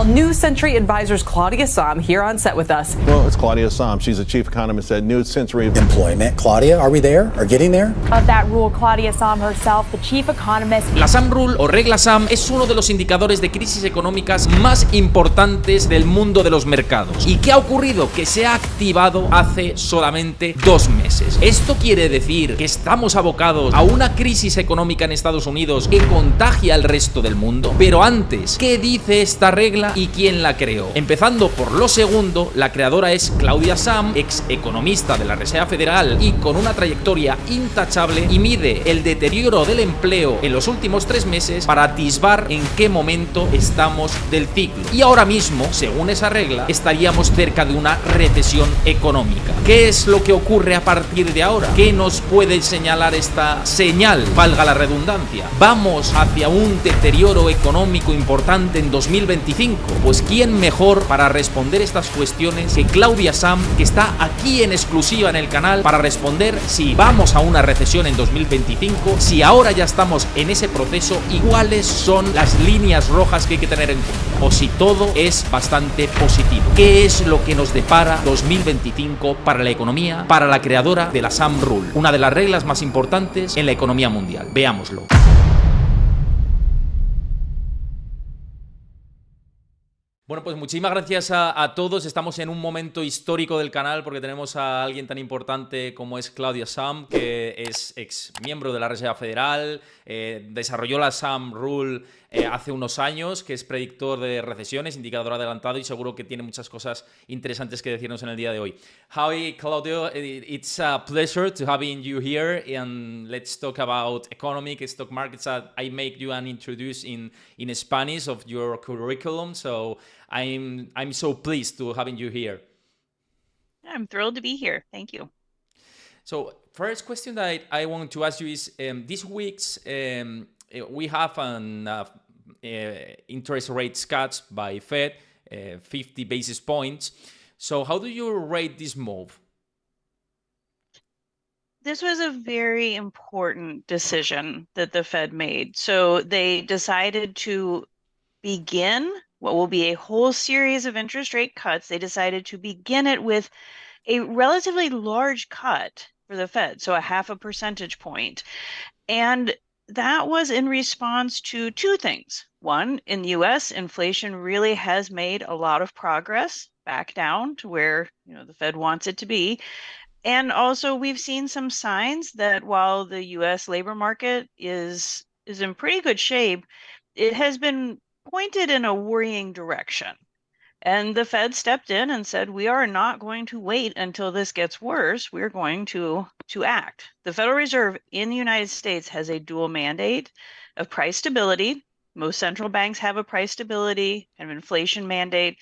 New Century Advisors Claudia Sahm here on set with us. Well, it's Claudia Sahm. She's the chief economist at New Century. Employment. Claudia, are we there or getting there? Of that rule, Claudia Sahm herself, the chief economist. La Sahm Rule o regla Sahm es uno de los indicadores de crisis económicas más importantes del mundo de los mercados. ¿Y qué ha ocurrido? Que se ha activado hace solamente 2 meses. Esto quiere decir que estamos abocados a una crisis económica en Estados Unidos que contagia al resto del mundo. Pero antes, ¿qué dice esta regla y quién la creó? Empezando por lo segundo, la creadora es Claudia Sahm, ex economista de la Reserva Federal y con una trayectoria intachable, y mide el deterioro del empleo en los últimos 3 meses para atisbar en qué momento estamos del ciclo. Y ahora mismo, según esa regla, estaríamos cerca de una recesión económica. ¿Qué es lo que ocurre a partir de ahora? ¿Qué nos puede señalar esta señal, valga la redundancia? ¿Vamos hacia un deterioro económico importante en 2025? Pues ¿quién mejor para responder estas cuestiones que Claudia Sahm, que está aquí en exclusiva en el canal para responder si vamos a una recesión en 2025, si ahora ya estamos en ese proceso y cuáles son las líneas rojas que hay que tener en cuenta, o si todo es bastante positivo? ¿Qué es lo que nos depara 2025 para la economía, para la creadora de la Sahm Rule, una de las reglas más importantes en la economía mundial? Veámoslo. Bueno, pues muchísimas gracias a todos. Estamos en un momento histórico del canal porque tenemos a alguien tan importante como es Claudia Sahm, que es ex miembro de la Reserva Federal, desarrolló la Sahm Rule hace unos años, que es predictor de recesiones, indicador adelantado, y seguro que tiene muchas cosas interesantes que decirnos en el día de hoy. Hi, Claudio. It's a pleasure to having you here, and let's talk about economic stock markets. I make you an introduce in Spanish of your curriculum, so I'm so pleased to having you here. I'm thrilled to be here. Thank you. So first question that I want to ask you is, this week's we have an interest rates cuts by Fed, 50 basis points. So how do you rate this move? This was a very important decision that the Fed made. So they decided to begin what will be a whole series of interest rate cuts. They decided to begin it with a relatively large cut for the Fed, so a 0.5 percentage point. And that was in response to 2 things. One, in the US, inflation really has made a lot of progress back down to where, the Fed wants it to be. And also we've seen some signs that while the US labor market is in pretty good shape, it has been pointed in a worrying direction. And the Fed stepped in and said, we are not going to wait until this gets worse. We're going to act. The Federal Reserve in the United States has a dual mandate of price stability. Most central banks have a price stability and inflation mandate.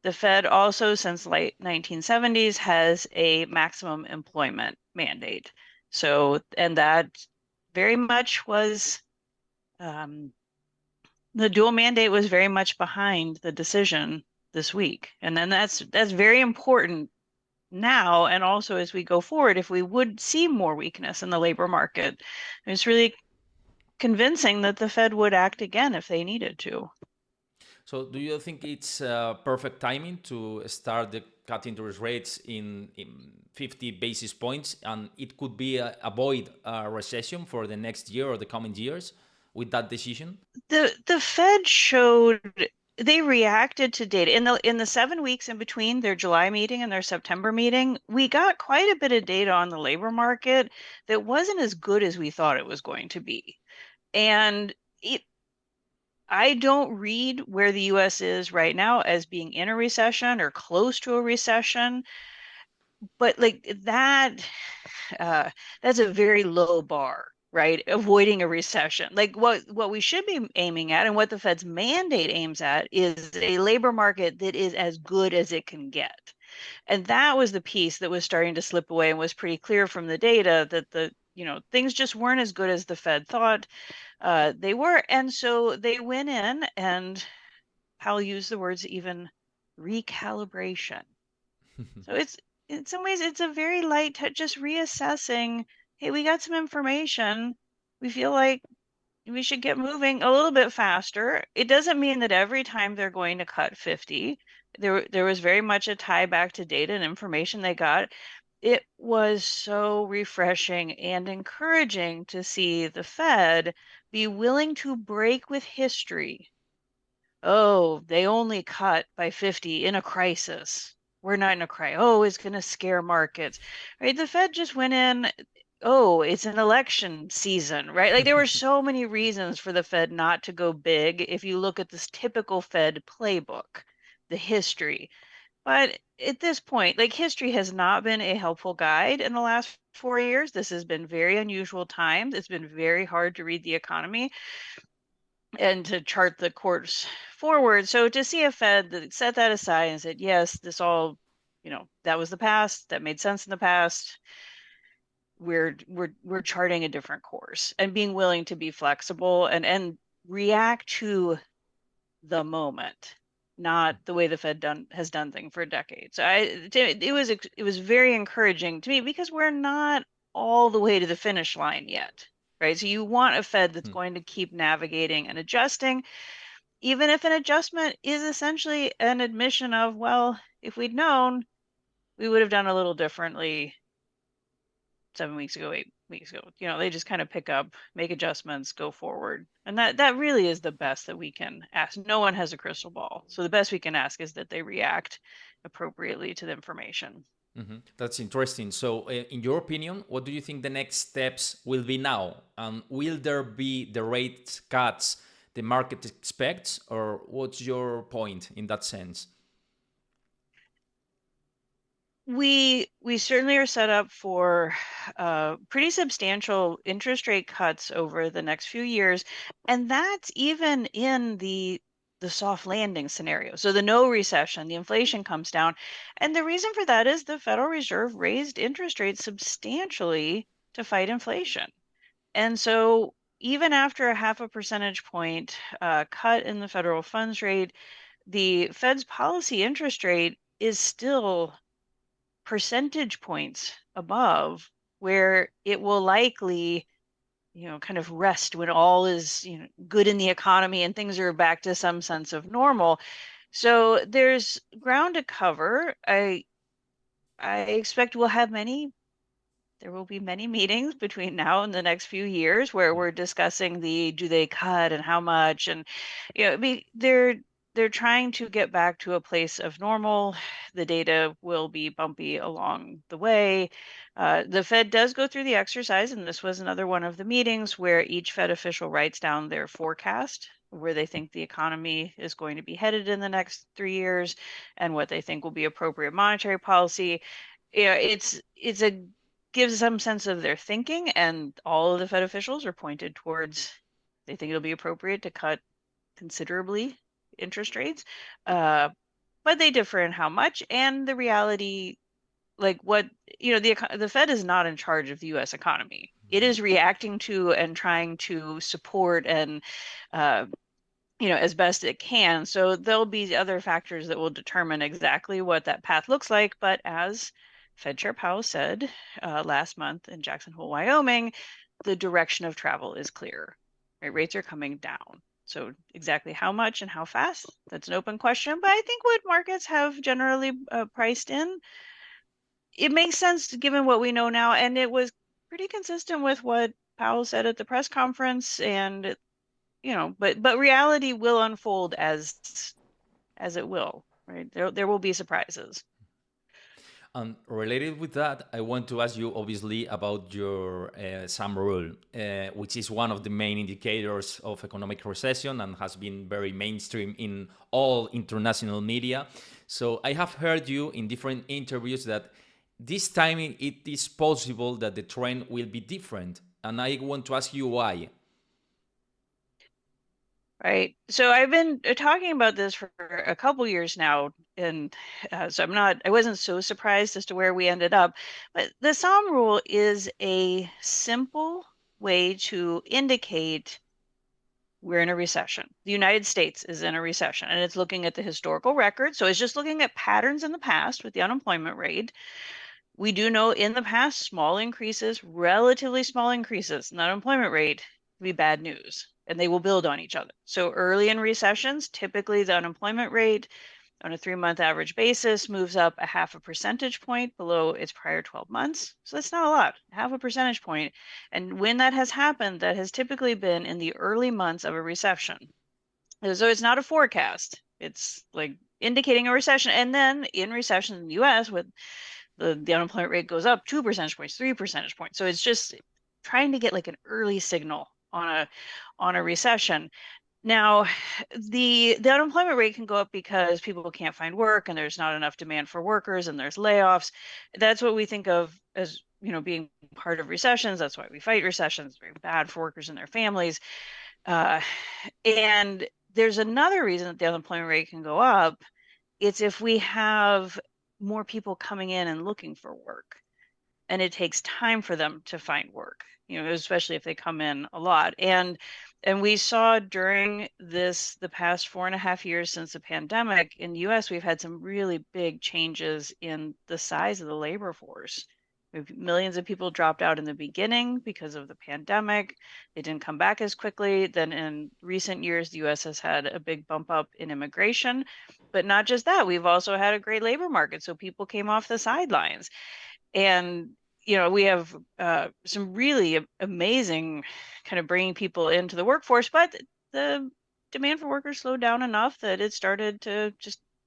The Fed also, since late 1970s, has a maximum employment mandate. So, and that very much was, the dual mandate was very much behind the decision this week. And then that's very important now, and also as we go forward, if we would see more weakness in the labor market. It's really convincing that the Fed would act again if they needed to. So do you think it's perfect timing to start the cut interest rates in 50 basis points, and it could be avoid a recession for the next year or the coming years with that decision? The Fed showed they reacted to data in the 7 weeks in between their July meeting and their September meeting. We got quite a bit of data on the labor market that wasn't as good as we thought it was going to be. And I don't read where the US is right now as being in a recession or close to a recession, but like that's a very low bar, right? Avoiding a recession. Like what we should be aiming at, and what the Fed's mandate aims at, is a labor market that is as good as it can get. And that was the piece that was starting to slip away, and was pretty clear from the data that things just weren't as good as the Fed thought they were. And so they went in, and I'll use the words even recalibration. So it's, in some ways, it's a very light touch, just reassessing, hey, we got some information. We feel like we should get moving a little bit faster. It doesn't mean that every time they're going to cut 50. There was very much a tie back to data and information they got. It was so refreshing and encouraging to see the Fed be willing to break with history. Oh, they only cut by 50 in a crisis. We're not in a crisis. Oh, it's going to scare markets, right? The Fed just went in. Oh, it's an election season, right? Like there were so many reasons for the Fed not to go big if you look at this typical Fed playbook, the history. But at this point, like history has not been a helpful guide in the last 4 years. This has been very unusual times. It's been very hard to read the economy and to chart the course forward. So to see a Fed that set that aside and said, yes, this all, that was the past, that made sense in the past. We're charting a different course and being willing to be flexible and react to the moment, not the way the Fed has done things for decades. So it was very encouraging to me because we're not all the way to the finish line yet, right? So you want a Fed that's going to keep navigating and adjusting, even if an adjustment is essentially an admission of, well, if we'd known, we would have done a little differently 7 weeks ago, 8 weeks ago. They just kind of pick up, make adjustments, go forward. And that really is the best that we can ask. No one has a crystal ball. So the best we can ask is that they react appropriately to the information. That's interesting. So in your opinion, what do you think the next steps will be now? Will there be the rate cuts the market expects, or what's your point in that sense? We certainly are set up for pretty substantial interest rate cuts over the next few years, and that's even in the soft landing scenario. So the no recession, the inflation comes down, and the reason for that is the Federal Reserve raised interest rates substantially to fight inflation, and so even after a 0.5 percentage point cut in the federal funds rate, the Fed's policy interest rate is still percentage points above where it will likely, kind of rest when all is, good in the economy and things are back to some sense of normal. So there's ground to cover. I expect there will be many meetings between now and the next few years where we're discussing do they cut and how much, and they're trying to get back to a place of normal. The data will be bumpy along the way. The Fed does go through the exercise, and this was another one of the meetings where each Fed official writes down their forecast, where they think the economy is going to be headed in the next 3 years, and what they think will be appropriate monetary policy. It's gives some sense of their thinking, and all of the Fed officials are pointed towards they think it'll be appropriate to cut considerably interest rates, but they differ in how much, and the reality, like what the Fed is not in charge of the U.S. economy. It is reacting to and trying to support and as best it can. So there'll be other factors that will determine exactly what that path looks like. But as Fed Chair Powell said last month in Jackson Hole, Wyoming, the direction of travel is clear. Right? Rates are coming down. So exactly how much and how fast, that's an open question. But I think what markets have generally priced in, it makes sense given what we know now. And it was pretty consistent with what Powell said at the press conference. And, but reality will unfold as it will, right? There will be surprises. And related with that, I want to ask you obviously about your SAM rule, which is one of the main indicators of economic recession and has been very mainstream in all international media. So I have heard you in different interviews that this time it is possible that the trend will be different. And I want to ask you why. Right. So I've been talking about this for a couple years now, and so I wasn't so surprised as to where we ended up. But the SAM rule is a simple way to indicate we're in a recession. The United States is in a recession, and it's looking at the historical record. So it's just looking at patterns in the past with the unemployment rate. We do know in the past, small increases, relatively small increases in the unemployment rate would be bad news. and they will build on each other. So early in recessions, typically the unemployment rate on a 3-month average basis moves up a 0.5 percentage point below its prior 12 months. So that's not a lot, 0.5 percentage point. And when that has happened, that has typically been in the early months of a recession. So it's not a forecast. It's like indicating a recession. And then in recession in the US, with the unemployment rate goes up 2 percentage points, 3 percentage points. So it's just trying to get like an early signal on a recession. Now, the unemployment rate can go up because people can't find work and there's not enough demand for workers and there's layoffs. That's what we think of as, being part of recessions. That's why we fight recessions. It's very bad for workers and their families. And there's another reason that the unemployment rate can go up. It's if we have more people coming in and looking for work, and it takes time for them to find work, especially if they come in a lot. And we saw during the past 4.5 years since the pandemic in the US, we've had some really big changes in the size of the labor force. Millions of people dropped out in the beginning because of the pandemic. They didn't come back as quickly. Then in recent years, the US has had a big bump up in immigration. But not just that, we've also had a great labor market. So people came off the sidelines. And, we have some really amazing kind of bringing people into the workforce, but the demand for workers slowed down enough that it started to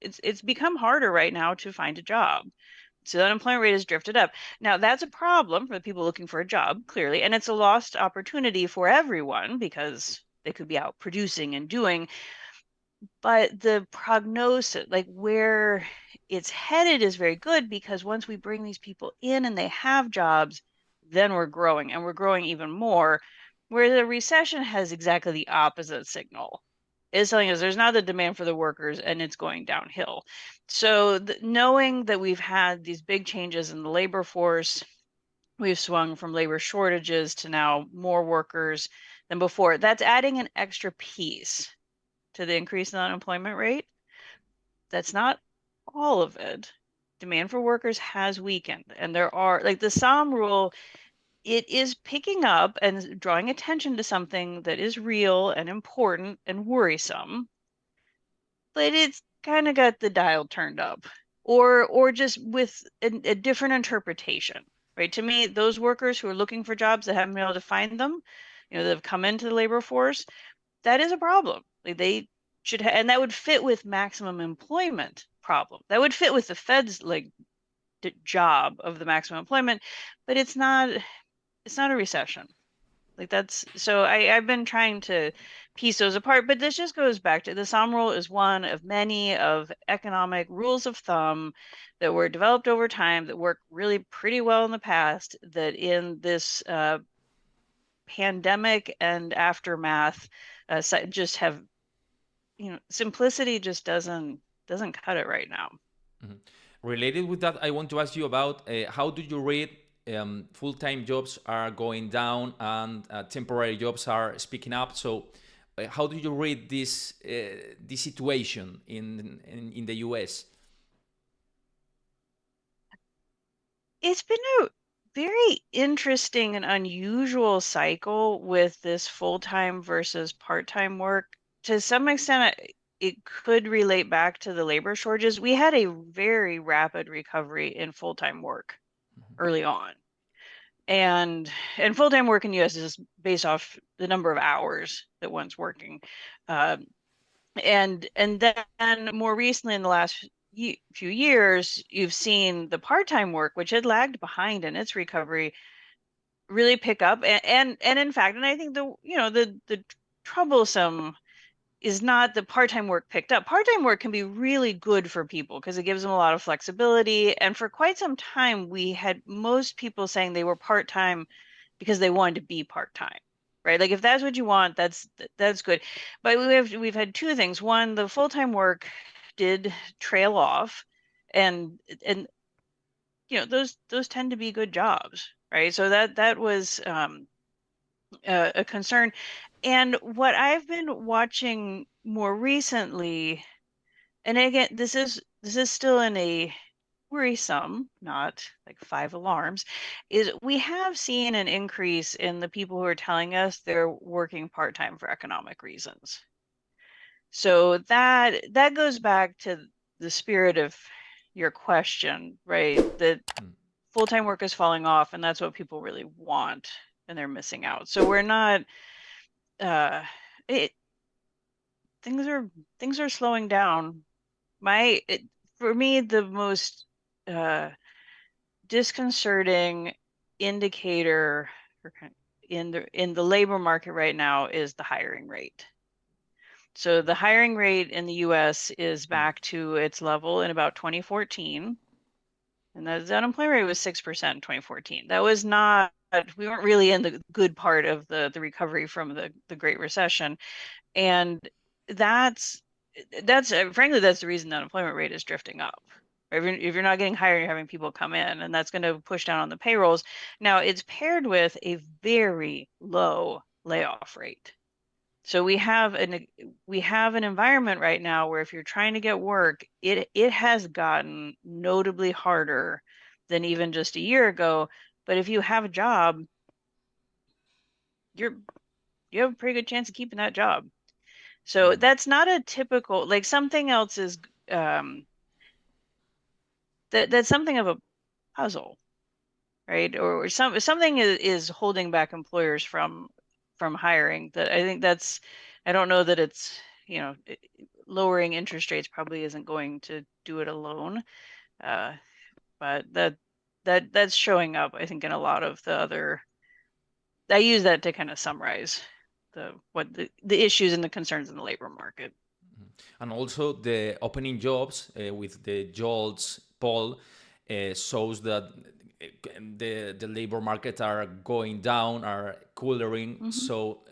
it's become harder right now to find a job. So the unemployment rate has drifted up. Now, that's a problem for the people looking for a job, clearly, and it's a lost opportunity for everyone because they could be out producing and doing. But the prognosis, like where it's headed, is very good because once we bring these people in and they have jobs, then we're growing, and we're growing even more. Where the recession has exactly the opposite signal. It's telling us there's not the demand for the workers and it's going downhill. So knowing that we've had these big changes in the labor force, we've swung from labor shortages to now more workers than before. That's adding an extra piece to the increase in the unemployment rate. That's not all of it. Demand for workers has weakened, and there are, like the Sahm rule, it is picking up and drawing attention to something that is real and important and worrisome, but it's kind of got the dial turned up, or just with a different interpretation, right? To me, those workers who are looking for jobs that haven't been able to find them, that have come into the labor force, that is a problem. Like they should and that would fit with maximum employment problem. That would fit with the Fed's job of the maximum employment, but it's not a recession. Like that's, so I've been trying to piece those apart, but this just goes back to the Sahm rule is one of many of economic rules of thumb that were developed over time that work really pretty well in the past, that in this pandemic and aftermath just have, simplicity just doesn't cut it right now. Mm-hmm. Related with that, I want to ask you about how do you read full-time jobs are going down and temporary jobs are speaking up. So how do you read this situation in the US? It's been a very interesting and unusual cycle with this full-time versus part-time work. To some extent, it could relate back to the labor shortages. We had a very rapid recovery in full-time work early on. And full-time work in the US is based off the number of hours that one's working. And then more recently in the last few years, you've seen the part-time work, which had lagged behind in its recovery, really pick up. And in fact, and I think the troublesome is not the part-time work picked up. Part-time work can be really good for people because it gives them a lot of flexibility. And for quite some time, we had most people saying they were part-time because they wanted to be part-time, right? Like if that's what you want, that's good. But we've had two things. One, the full-time work did trail off, and those tend to be good jobs, right? So that was a concern. And what I've been watching more recently, and again, this is still in a worrisome, not like 5 alarms, is we have seen an increase in the people who are telling us they're working part-time for economic reasons. So that goes back to the spirit of your question, right? That full-time work is falling off, and that's what people really want, and they're missing out. So we're not it things are slowing down. For me, the most disconcerting indicator in the labor market right now is the hiring rate. So the hiring rate in the US is back to its level in about 2014. And the unemployment rate was 6% in 2014. That was not, we weren't really in the good part of the recovery from the Great Recession. And that's frankly, that's the reason the unemployment rate is drifting up. If you're not getting hired, you're having people come in, and that's going to push down on the payrolls. Now, it's paired with a very low layoff rate. So we have an environment right now where if you're trying to get work, it has gotten notably harder than even just a year ago. But if you have a job, you have a pretty good chance of keeping that job. So that's not a typical, like something else is that's something of a puzzle, right? Or something is holding back employers from hiring. That I think I don't know that it's, lowering interest rates probably isn't going to do it alone. But that's showing up, I think, in a lot of the other. I use that to kind of summarize the issues and the concerns in the labor market. And also the opening jobs with the JOLTS poll shows that the labor market are going down, are coolering. So,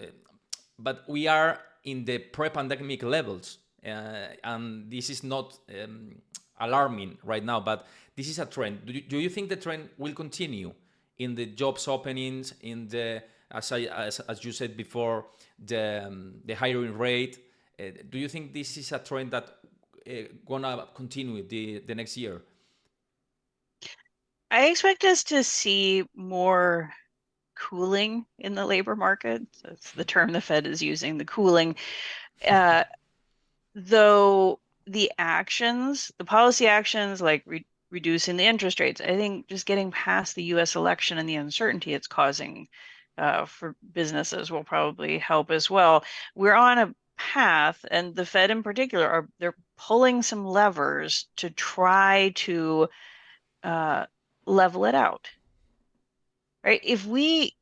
but we are in the pre-pandemic levels, and this is not alarming right now, but this is a trend. Do you think the trend will continue in the jobs openings, in the as you said before, the hiring rate? Do you think this is a trend that gonna continue the next year? I expect us to see more cooling in the labor market. That's the term the Fed is using, the cooling. Though the policy actions like reducing the interest rates, I think just getting past the US election and the uncertainty it's causing for businesses will probably help as well. We're on a path, and the Fed in particular they're pulling some levers to try to level it out. Right? If we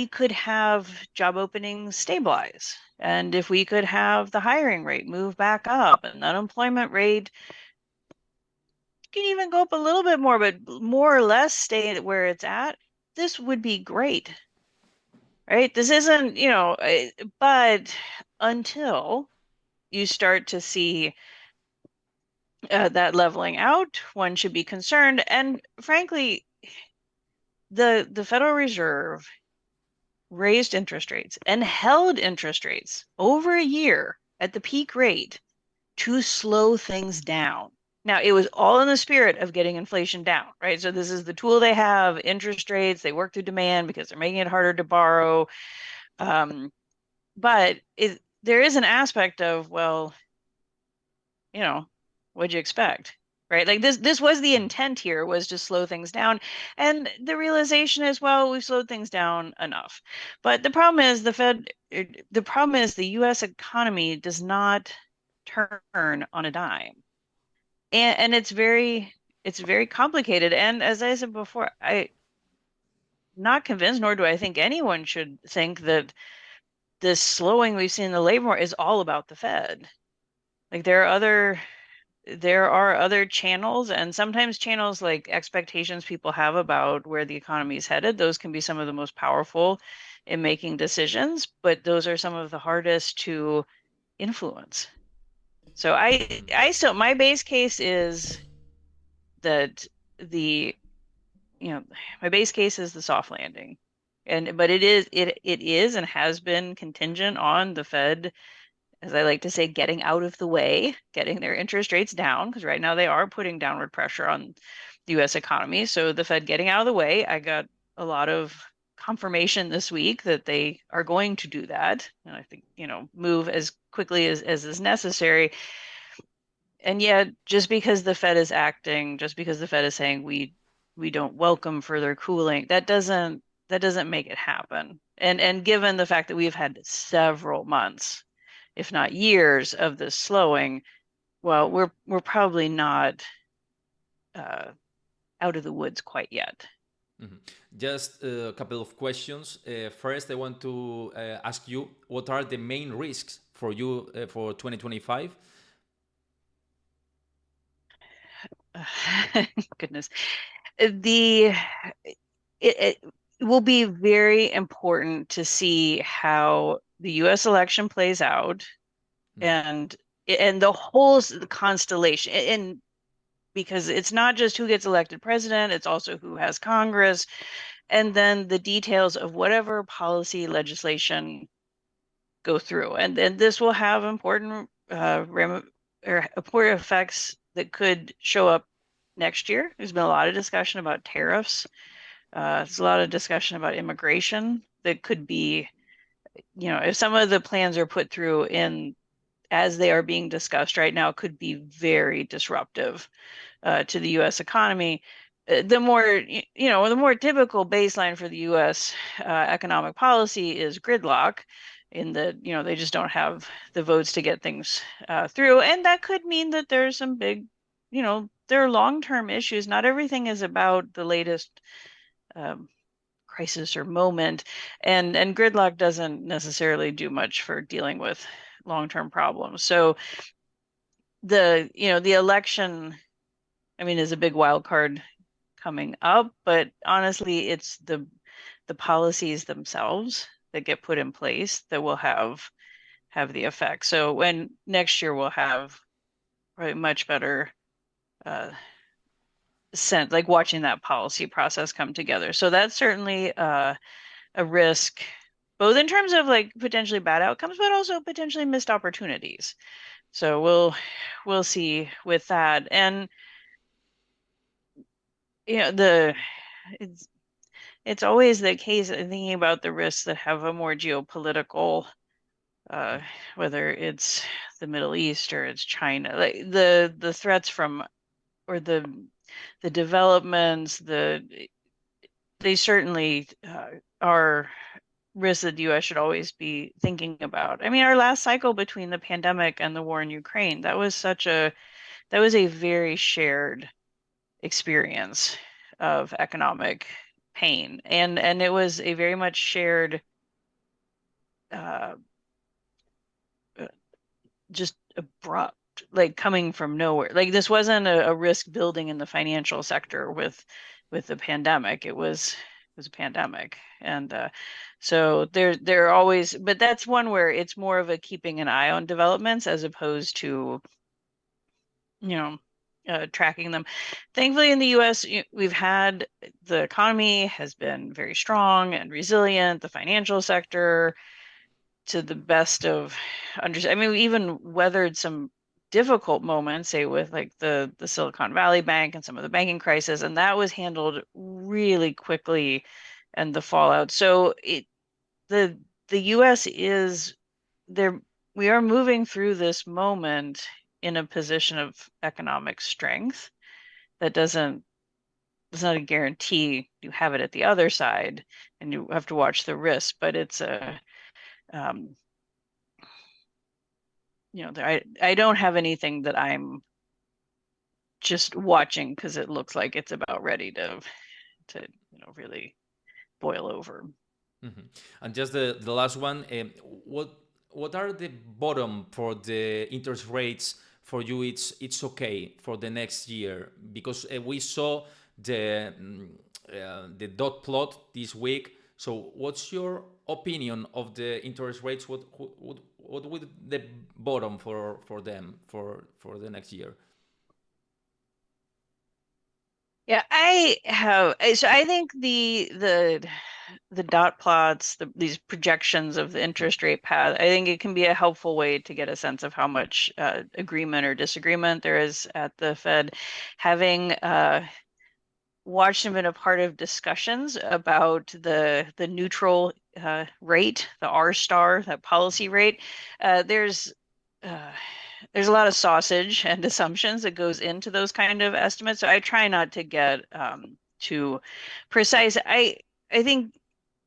could have job openings stabilize, and if we could have the hiring rate move back up, and the unemployment rate can even go up a little bit more, but more or less stay where it's at, this would be great. Right? This isn't, but until you start to see that leveling out, one should be concerned. And frankly, the Federal Reserve raised interest rates and held interest rates over a year at the peak rate to slow things down. Now, it was all in the spirit of getting inflation down, right? So this is the tool they have, interest rates. They work through demand because they're making it harder to borrow. But there is an aspect of, well, what'd you expect? Right? Like this was the intent here, was to slow things down. And the realization is, well, we've slowed things down enough. But the problem is the US economy does not turn on a dime. And it's very complicated. And as I said before, I'm not convinced, nor do I think anyone should think that this slowing we've seen in the labor market is all about the Fed. Like there are other channels, and sometimes channels like expectations people have about where the economy is headed. Those can be some of the most powerful in making decisions, but those are some of the hardest to influence. So my base case is that my base case is the soft landing, but it is and has been contingent on the Fed as I like to say, getting out of the way, getting their interest rates down, because right now they are putting downward pressure on the US economy. So the Fed getting out of the way, I got a lot of confirmation this week that they are going to do that. And I think, move as quickly as is necessary. And yet, just because the Fed is acting, just because the Fed is saying we don't welcome further cooling, that doesn't make it happen. And given the fact that we've had several months, if not years, of this slowing, well, we're probably not out of the woods quite yet. Just a couple of questions. First, I want to ask you, what are the main risks for you for 2025? Goodness. It will be very important to see how the US election plays out and the whole constellation. And because it's not just who gets elected president, it's also who has Congress, and then the details of whatever policy legislation go through. And then this will have important important effects that could show up next year. There's been a lot of discussion about tariffs. There's a lot of discussion about immigration that could be, if some of the plans are put through as they are being discussed right now, could be very disruptive to the U.S. economy. The more typical baseline for the U.S. Economic policy is gridlock, in that they just don't have the votes to get things through, and that could mean that there's some big, there are long-term issues. Not everything is about the latest crisis or moment, and gridlock doesn't necessarily do much for dealing with long-term problems. So the election, is a big wild card coming up, but honestly, it's the policies themselves that get put in place that will have the effect. So when next year we'll have probably much better sense, like watching that policy process come together. So that's certainly a risk, both in terms of like potentially bad outcomes, but also potentially missed opportunities. So we'll see with that. And it's always the case, thinking about the risks that have a more geopolitical, whether it's the Middle East or it's China, like the threats from, or the developments, they certainly are risks that the U.S. should always be thinking about. Our last cycle between the pandemic and the war in Ukraine, that was a very shared experience of economic pain, and it was a very much shared, just abrupt, like coming from nowhere. Like this wasn't a risk building in the financial sector with the pandemic. It was a pandemic, and so there are always, but that's one where it's more of a keeping an eye on developments as opposed to tracking them. Thankfully, in the U.S., we've had, the economy has been very strong and resilient. The financial sector, to the best of understanding, we even weathered some difficult moments, say with like the Silicon Valley Bank and some of the banking crisis, and that was handled really quickly, and the fallout. So the U.S. is there. We are moving through this moment in a position of economic strength. It's not a guarantee you have it at the other side, and you have to watch the risk, but it's I don't have anything that I'm just watching because it looks like it's about ready to really boil over. Mm-hmm. And just the last one, what are the bottom for the interest rates for you? It's okay for the next year, because we saw the dot plot this week. So what's your opinion of the interest rates? What would the bottom for them for the next year? Yeah, I think the the dot plots, these projections of the interest rate path, I think it can be a helpful way to get a sense of how much agreement or disagreement there is at the Fed. Having watched and been a part of discussions about the neutral rate, the R star, that policy rate, there's a lot of sausage and assumptions that goes into those kind of estimates. So I try not to get too precise. I think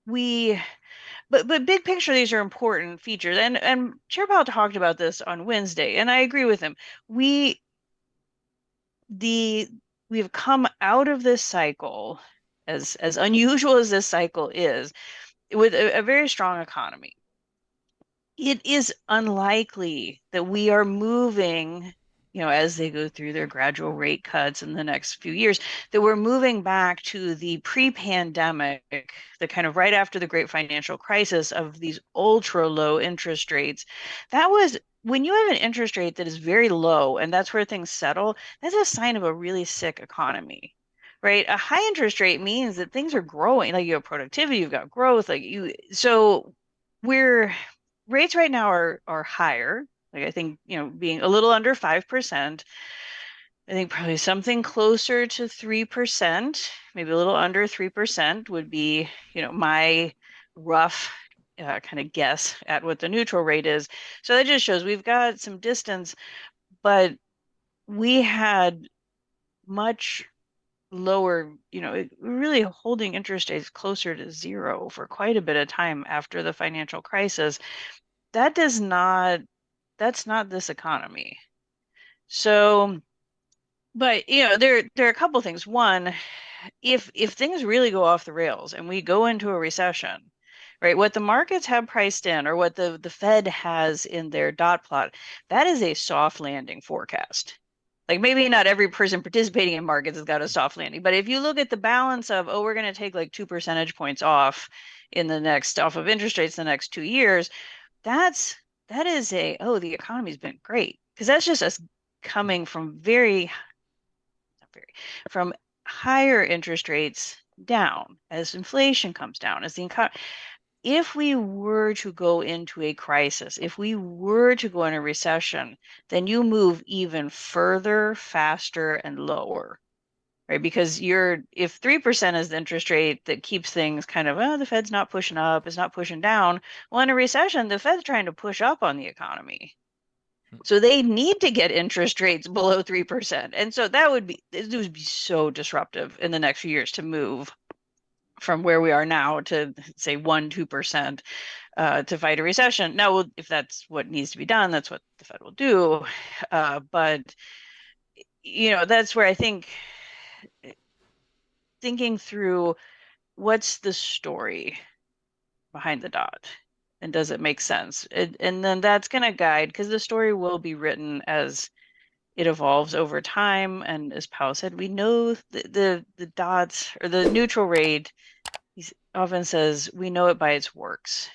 but big picture, these are important features. And Chair Powell talked about this on Wednesday, and I agree with him. We've come out of this cycle, as unusual as this cycle is, with a very strong economy. It is unlikely that we are moving, as they go through their gradual rate cuts in the next few years, that we're moving back to the pre-pandemic, the kind of right after the great financial crisis of these ultra low interest rates. That was when you have an interest rate that is very low and that's where things settle, that's a sign of a really sick economy. Right? A high interest rate means that things are growing, like you have productivity, you've got growth, rates right now are higher. Like I think, being a little under 5%, I think probably something closer to 3%, maybe a little under 3% would be, my rough kind of guess at what the neutral rate is. So that just shows we've got some distance, but we had much lower, really holding interest rates closer to zero for quite a bit of time after the financial crisis. That's not this economy. So, but there are a couple things. One, if things really go off the rails and we go into a recession, right, what the markets have priced in, or what the Fed has in their dot plot, that is a soft landing forecast. Like maybe not every person participating in markets has got a soft landing, but if you look at the balance of, we're going to take like 2 percentage points off of interest rates the next 2 years, that is the economy's been great, because that's just us coming from from higher interest rates down as inflation comes down, as the economy. If we were to go into a crisis, if we were to go in a recession, then you move even further, faster, and lower, right? Because if 3% is the interest rate that keeps things kind of, the Fed's not pushing up, it's not pushing down. Well, in a recession, the Fed's trying to push up on the economy. So they need to get interest rates below 3%. And so it would be so disruptive in the next few years to move from where we are now to say 1-2% to fight a recession. Now, if that's what needs to be done, that's what the Fed will do. But that's where I think thinking through what's the story behind the dot, and does it make sense? And then that's going to guide, because the story will be written as it evolves over time. And as Powell said, we know the dots, or the neutral rate, he often says, we know it by its works.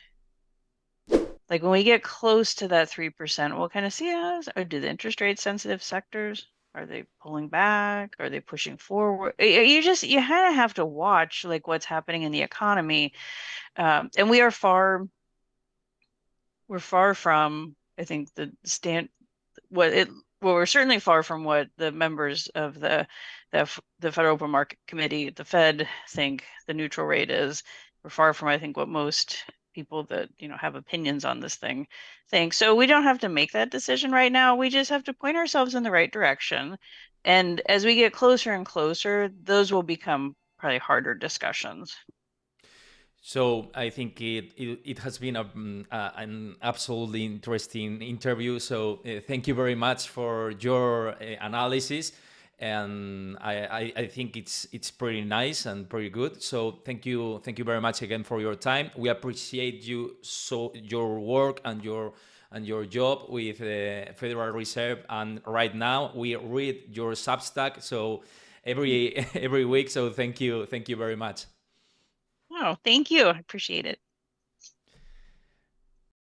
Like when we get close to that 3%, we'll kind of see, or do the interest rate sensitive sectors, are they pulling back? Are they pushing forward? You kind of have to watch like what's happening in the economy. And we're far from, I think, we're certainly far from what the members of the Federal Open Market Committee at the Fed think the neutral rate is. We're far from, I think, what most people that have opinions on this thing think. So we don't have to make that decision right now. We just have to point ourselves in the right direction. And as we get closer and closer, those will become probably harder discussions. So I think it has been an absolutely interesting interview. So thank you very much for your analysis, and I think it's pretty nice and pretty good. So thank you very much again for your time. We appreciate your work and your job with the Federal Reserve. And right now we read your Substack, so every week. So thank you very much. Oh, thank you. I appreciate it.